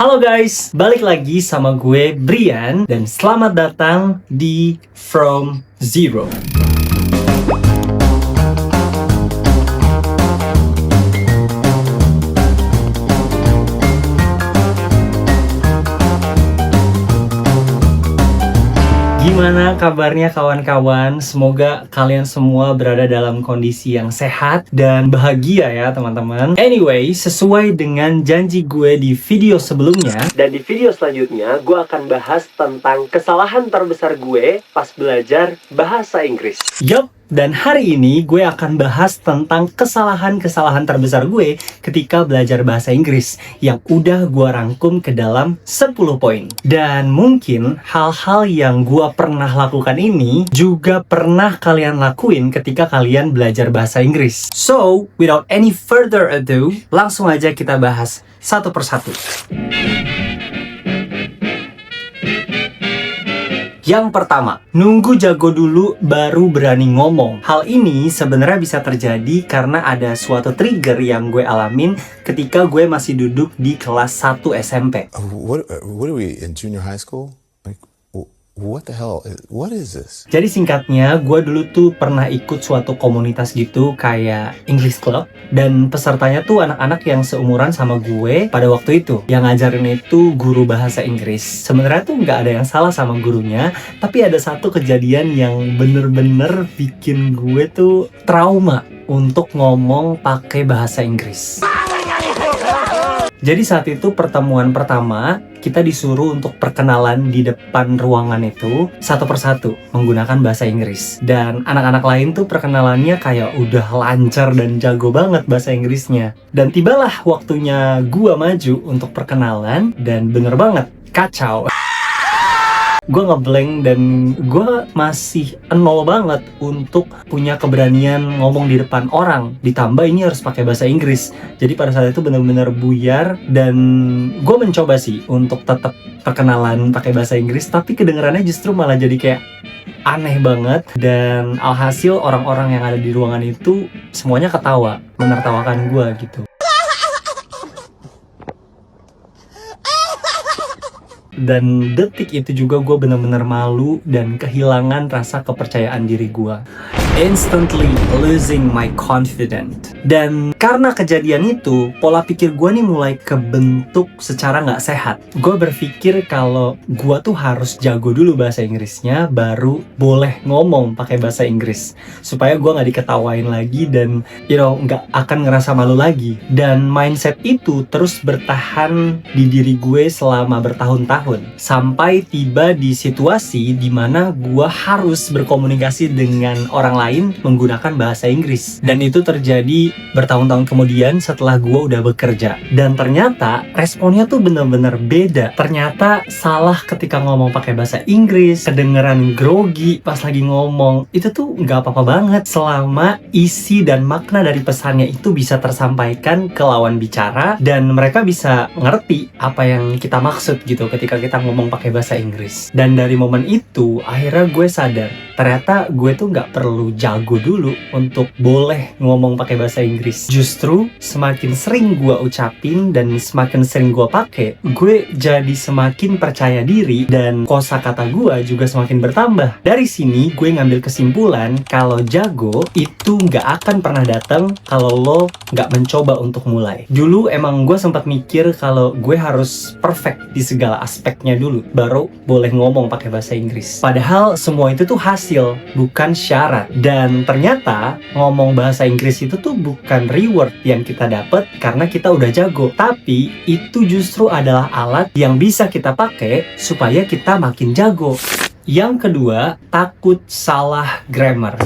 Halo guys, balik lagi sama gue Brian dan selamat datang di From Zero. Gimana kabarnya kawan-kawan? Semoga kalian semua berada dalam kondisi yang sehat dan bahagia ya teman-teman. Anyway, sesuai dengan janji gue di video sebelumnya dan di video selanjutnya, gue akan bahas tentang kesalahan terbesar gue pas belajar bahasa Inggris. Yup, dan hari ini gue akan bahas tentang kesalahan-kesalahan terbesar gue ketika belajar bahasa Inggris yang udah gue rangkum ke dalam 10 poin. Dan mungkin hal-hal yang gue pernah lakukan ini juga pernah kalian lakuin ketika kalian belajar bahasa Inggris. So, without any further ado, langsung aja kita bahas satu persatu. Yang pertama, nunggu jago dulu baru berani ngomong. Hal ini sebenarnya bisa terjadi karena ada suatu trigger yang gue alamin ketika gue masih duduk di kelas 1 SMP. What are we in junior high school? Like, what the hell? What is this? Jadi singkatnya, gue dulu tuh pernah ikut suatu komunitas gitu kayak English Club. Dan pesertanya tuh anak-anak yang seumuran sama gue pada waktu itu. Yang ngajarin itu guru bahasa Inggris. Sebenarnya tuh nggak ada yang salah sama gurunya, tapi ada satu kejadian yang bener-bener bikin gue tuh trauma untuk ngomong pakai bahasa Inggris. Jadi saat itu pertemuan pertama, kita disuruh untuk perkenalan di depan ruangan itu satu persatu menggunakan bahasa Inggris. Dan anak-anak lain tuh perkenalannya kayak udah lancar dan jago banget bahasa Inggrisnya. Dan tibalah waktunya gua maju untuk perkenalan dan bener banget, kacau. Gue ngeblank dan gue masih nol banget untuk punya keberanian ngomong di depan orang. Ditambah ini harus pakai bahasa Inggris. Jadi pada saat itu benar-benar buyar dan gue mencoba sih untuk tetap perkenalan pakai bahasa Inggris, tapi kedengarannya justru malah jadi kayak aneh banget. Dan alhasil orang-orang yang ada di ruangan itu semuanya ketawa, menertawakan gue gitu. Dan detik itu juga gue benar-benar malu dan kehilangan rasa kepercayaan diri gue. Instantly losing my confidence. Dan karena kejadian itu, pola pikir gue nih mulai kebentuk secara nggak sehat. Gue berpikir kalau gue tuh harus jago dulu bahasa Inggrisnya, baru boleh ngomong pakai bahasa Inggris. Supaya gue nggak diketawain lagi dan nggak akan ngerasa malu lagi. Dan mindset itu terus bertahan di diri gue selama bertahun-tahun. Sampai tiba di situasi di mana gue harus berkomunikasi dengan orang lain menggunakan bahasa Inggris. Dan itu terjadi bertahun-tahun kemudian setelah gue udah bekerja. Dan ternyata responnya tuh bener-bener beda. Ternyata salah ketika ngomong pakai bahasa Inggris, kedengeran grogi pas lagi ngomong. Itu tuh nggak apa-apa banget selama isi dan makna dari pesannya itu bisa tersampaikan ke lawan bicara dan mereka bisa ngerti apa yang kita maksud gitu ketika kita ngomong pakai bahasa Inggris. Dan dari momen itu akhirnya gue sadar ternyata gue tuh nggak perlu jago dulu untuk boleh ngomong pakai bahasa Inggris. Justru semakin sering gue ucapin dan semakin sering gue pakai, gue jadi semakin percaya diri dan kosakata gue juga semakin bertambah. Dari sini gue ngambil kesimpulan kalau jago itu nggak akan pernah datang kalau lo nggak mencoba untuk mulai. Dulu emang gue sempat mikir kalau gue harus perfect di segala aspeknya dulu baru boleh ngomong pakai bahasa Inggris. Padahal semua itu tuh hasil, bukan syarat. Dan ternyata ngomong bahasa Inggris itu tuh bukan reward yang kita dapat karena kita udah jago, tapi itu justru adalah alat yang bisa kita pakai supaya kita makin jago. Yang kedua, takut salah grammar.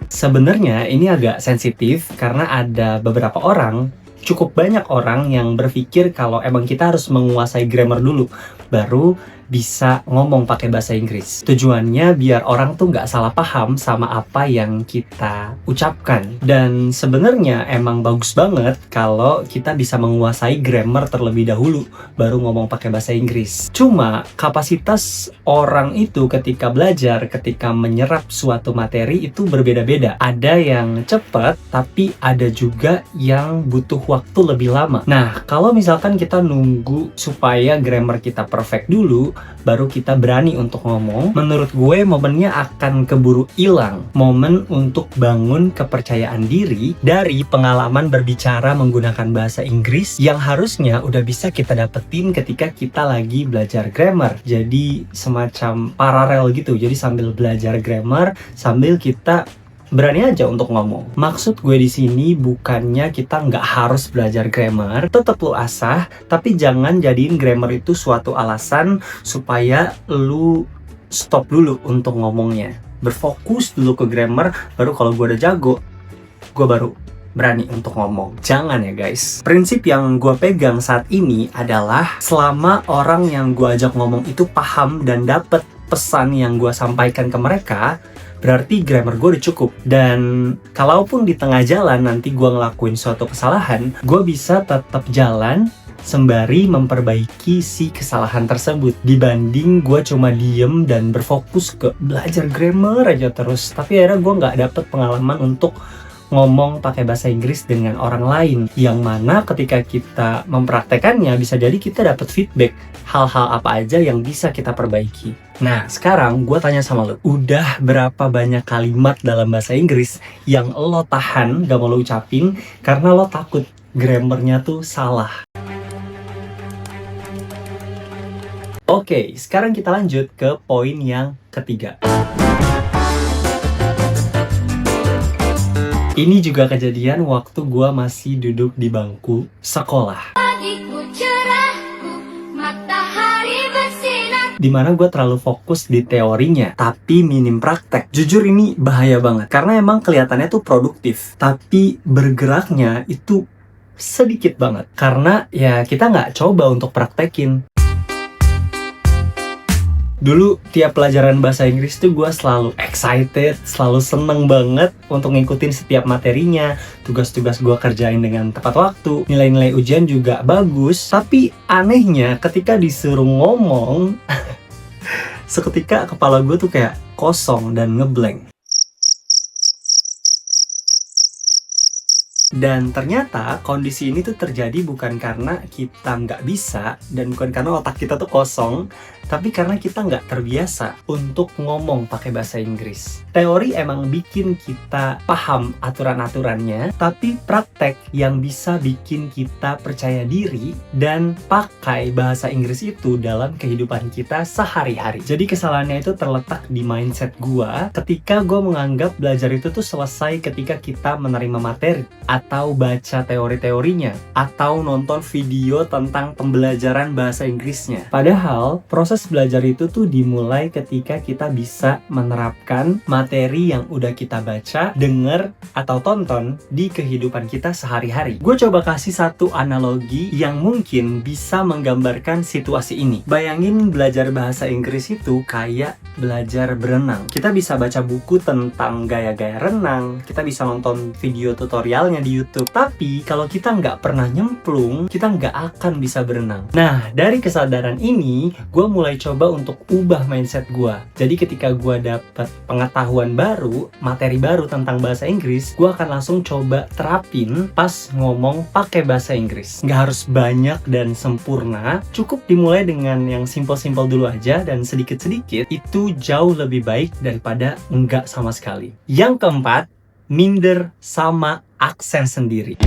Sebenarnya ini agak sensitif karena ada beberapa orang, cukup banyak orang yang berpikir kalau emang kita harus menguasai grammar dulu baru bisa ngomong pakai bahasa Inggris. Tujuannya biar orang tuh nggak salah paham sama apa yang kita ucapkan. Dan sebenarnya emang bagus banget kalau kita bisa menguasai grammar terlebih dahulu, baru ngomong pakai bahasa Inggris. Cuma kapasitas orang itu ketika belajar, ketika menyerap suatu materi itu berbeda-beda. Ada yang cepat, tapi ada juga yang butuh waktu lebih lama. Nah, kalau misalkan kita nunggu supaya grammar kita perfect dulu, baru kita berani untuk ngomong, menurut gue momennya akan keburu hilang. Momen untuk bangun kepercayaan diri dari pengalaman berbicara menggunakan bahasa Inggris yang harusnya udah bisa kita dapetin ketika kita lagi belajar grammar. Jadi semacam paralel gitu. Jadi sambil belajar grammar, sambil kita berani aja untuk ngomong. Maksud gue di sini bukannya kita nggak harus belajar grammar, tetap lu asah, tapi jangan jadiin grammar itu suatu alasan supaya lu stop dulu untuk ngomongnya. Berfokus dulu ke grammar, baru kalau gue udah jago, gue baru berani untuk ngomong. Jangan ya guys. Prinsip yang gue pegang saat ini adalah selama orang yang gue ajak ngomong itu paham dan dapet pesan yang gue sampaikan ke mereka, berarti grammar gue udah cukup. Dan kalaupun di tengah jalan nanti gue ngelakuin suatu kesalahan, gue bisa tetap jalan sembari memperbaiki si kesalahan tersebut, dibanding gue cuma diem dan berfokus ke belajar grammar aja terus. Tapi akhirnya gue nggak dapet pengalaman untuk ngomong pakai bahasa Inggris dengan orang lain, yang mana ketika kita mempraktekannya bisa jadi kita dapat feedback hal-hal apa aja yang bisa kita perbaiki. Nah, sekarang gue tanya sama lo, udah berapa banyak kalimat dalam bahasa Inggris yang lo tahan gak mau lo ucapin karena lo takut grammarnya tuh salah? Oke, sekarang kita lanjut ke poin yang ketiga. Ini juga kejadian waktu gue masih duduk di bangku sekolah. Dimana gue terlalu fokus di teorinya, tapi minim praktek. Jujur ini bahaya banget, karena emang kelihatannya tuh produktif, tapi bergeraknya itu sedikit banget. Karena ya kita nggak coba untuk praktekin. Dulu tiap pelajaran bahasa Inggris tuh gue selalu excited, selalu seneng banget untuk ngikutin setiap materinya. Tugas-tugas gue kerjain dengan tepat waktu, nilai-nilai ujian juga bagus. Tapi anehnya ketika disuruh ngomong, seketika kepala gue tuh kayak kosong dan ngeblank. Dan ternyata kondisi ini tuh terjadi bukan karena kita nggak bisa dan bukan karena otak kita tuh kosong, tapi karena kita nggak terbiasa untuk ngomong pakai bahasa Inggris. Teori emang bikin kita paham aturan-aturannya, tapi praktek yang bisa bikin kita percaya diri dan pakai bahasa Inggris itu dalam kehidupan kita sehari-hari. Jadi kesalahannya itu terletak di mindset gua ketika gua menganggap belajar itu tuh selesai ketika kita menerima materi, atau baca teori-teorinya, atau nonton video tentang pembelajaran bahasa Inggrisnya. Padahal proses belajar itu tuh dimulai ketika kita bisa menerapkan materi yang udah kita baca, denger, atau tonton di kehidupan kita sehari-hari. Gue coba kasih satu analogi yang mungkin bisa menggambarkan situasi ini. Bayangin belajar bahasa Inggris itu kayak belajar berenang. Kita bisa baca buku tentang gaya-gaya renang, kita bisa nonton video tutorialnya di YouTube. Tapi kalau kita nggak pernah nyemplung, kita nggak akan bisa berenang. Nah, dari kesadaran ini, gue mulai coba untuk ubah mindset gue. Jadi ketika gue dapet pengetahuan baru, materi baru tentang bahasa Inggris, gue akan langsung coba terapin pas ngomong pakai bahasa Inggris. Nggak harus banyak dan sempurna, cukup dimulai dengan yang simple-simple dulu aja, dan sedikit-sedikit itu jauh lebih baik daripada nggak sama sekali. Yang keempat, minder sama aksen sendiri.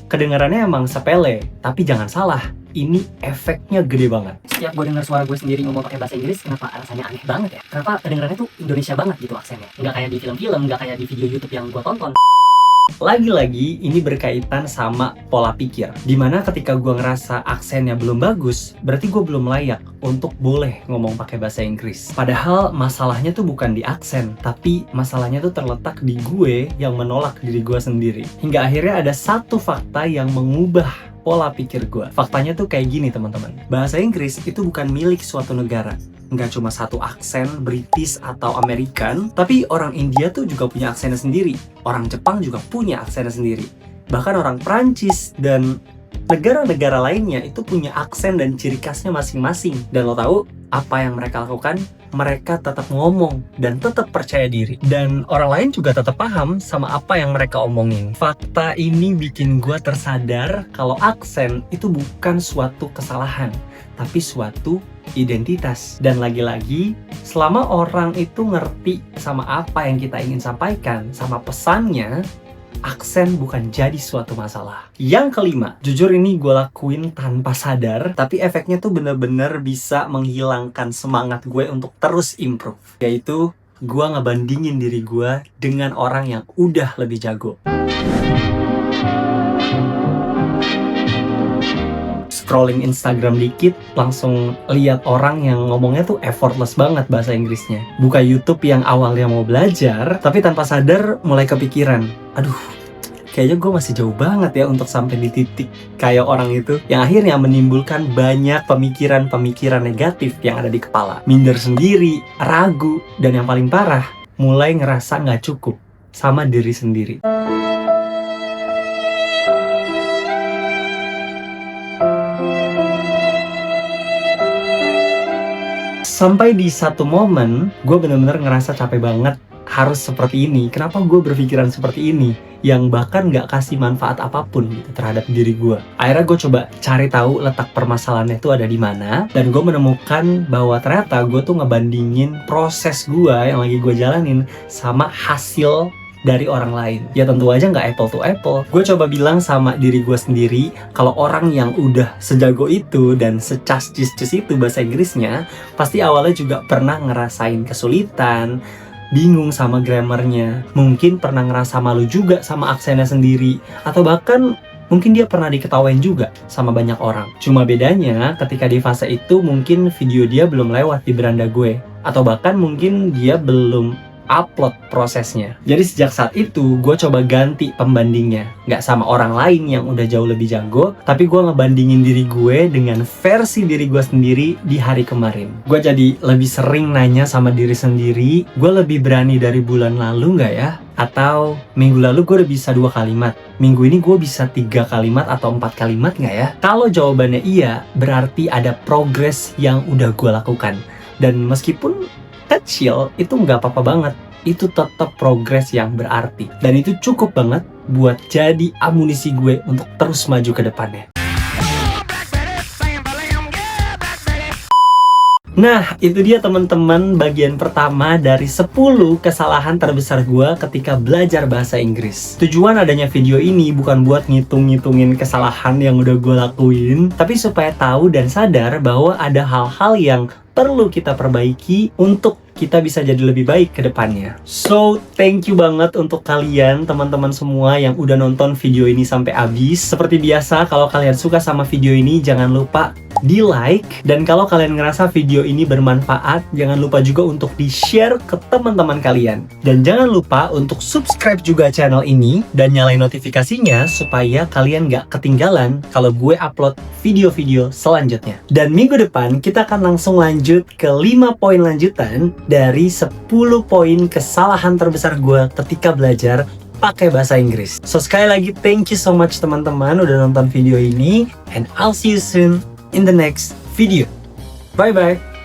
Kedengarannya emang sepele, tapi jangan salah, ini efeknya gede banget. Setiap gue dengar suara gue sendiri ngomong pakai bahasa Inggris, kenapa rasanya aneh banget ya? Kenapa kedengarannya tuh Indonesia banget gitu aksennya? Nggak kayak di film-film, nggak kayak di video YouTube yang gue tonton. Lagi-lagi ini berkaitan sama pola pikir, dimana ketika gue ngerasa aksennya belum bagus, berarti gue belum layak untuk boleh ngomong pakai bahasa Inggris. Padahal masalahnya tuh bukan di aksen, tapi masalahnya tuh terletak di gue yang menolak diri gue sendiri. Hingga akhirnya ada satu fakta yang mengubah pola pikir gue. Faktanya tuh kayak gini teman-teman. Bahasa Inggris itu bukan milik suatu negara. Nggak cuma satu aksen British atau American, tapi orang India tuh juga punya aksennya sendiri. Orang Jepang juga punya aksennya sendiri. Bahkan orang Prancis dan negara-negara lainnya itu punya aksen dan ciri khasnya masing-masing. Dan lo tahu apa yang mereka lakukan? Mereka tetap ngomong dan tetap percaya diri. Dan orang lain juga tetap paham sama apa yang mereka omongin. Fakta ini bikin gue tersadar kalau aksen itu bukan suatu kesalahan, tapi suatu identitas. Dan lagi-lagi, selama orang itu ngerti sama apa yang kita ingin sampaikan, sama pesannya, aksen bukan jadi suatu masalah. Yang kelima, jujur ini gue lakuin tanpa sadar, tapi efeknya tuh bener-bener bisa menghilangkan semangat gue untuk terus improve. Yaitu, gue ngebandingin diri gue dengan orang yang udah lebih jago. Scrolling Instagram dikit, langsung lihat orang yang ngomongnya tuh effortless banget bahasa Inggrisnya. Buka YouTube yang awalnya mau belajar, tapi tanpa sadar mulai kepikiran, aduh, kayaknya gue masih jauh banget ya untuk sampai di titik kayak orang itu, yang akhirnya menimbulkan banyak pemikiran-pemikiran negatif yang ada di kepala. Minder sendiri, ragu, dan yang paling parah, mulai ngerasa nggak cukup sama diri sendiri. Sampai di satu momen, gue bener-bener ngerasa capek banget harus seperti ini. Kenapa gue berpikiran seperti ini? Yang bahkan gak kasih manfaat apapun gitu terhadap diri gue. Akhirnya gue coba cari tahu letak permasalahannya itu ada di mana. Dan gue menemukan bahwa ternyata gue tuh ngebandingin proses gue yang lagi gue jalanin sama hasil dari orang lain. Ya tentu aja nggak apple to apple. Gue coba bilang sama diri gue sendiri, kalau orang yang udah sejago itu dan secas-cis itu bahasa Inggrisnya, pasti awalnya juga pernah ngerasain kesulitan, bingung sama grammarnya, mungkin pernah ngerasa malu juga sama aksennya sendiri, atau bahkan mungkin dia pernah diketawain juga sama banyak orang. Cuma bedanya ketika di fase itu mungkin video dia belum lewat di beranda gue, atau bahkan mungkin dia belum upload prosesnya. Jadi sejak saat itu gue coba ganti pembandingnya, nggak sama orang lain yang udah jauh lebih jago, tapi gue ngebandingin diri gue dengan versi diri gue sendiri di hari kemarin. Gue jadi lebih sering nanya sama diri sendiri, gue lebih berani dari bulan lalu nggak ya? Atau minggu lalu gue udah bisa 2 kalimat, minggu ini gue bisa 3 kalimat atau 4 kalimat nggak ya? Kalau jawabannya iya, berarti ada progres yang udah gue lakukan. Dan meskipun kecil, itu nggak apa-apa banget. Itu tetap progres yang berarti. Dan itu cukup banget buat jadi amunisi gue untuk terus maju ke depannya. Nah, itu dia teman-teman bagian pertama dari 10 kesalahan terbesar gue ketika belajar bahasa Inggris. Tujuan adanya video ini bukan buat ngitung-ngitungin kesalahan yang udah gue lakuin, tapi supaya tahu dan sadar bahwa ada hal-hal yang perlu kita perbaiki untuk kita bisa jadi lebih baik ke depannya. So, thank you banget untuk kalian, teman-teman semua yang udah nonton video ini sampai habis. Seperti biasa, kalau kalian suka sama video ini, jangan lupa di-like. Dan kalau kalian ngerasa video ini bermanfaat, jangan lupa juga untuk di-share ke teman-teman kalian. Dan jangan lupa untuk subscribe juga channel ini, dan nyalain notifikasinya supaya kalian gak ketinggalan kalau gue upload video-video selanjutnya. Dan minggu depan, kita akan langsung lanjut ke 5 poin lanjutan dari 10 poin kesalahan terbesar gue ketika belajar pakai bahasa Inggris. So sekali lagi thank you so much teman-teman udah nonton video ini, and I'll see you soon in the next video. Bye bye.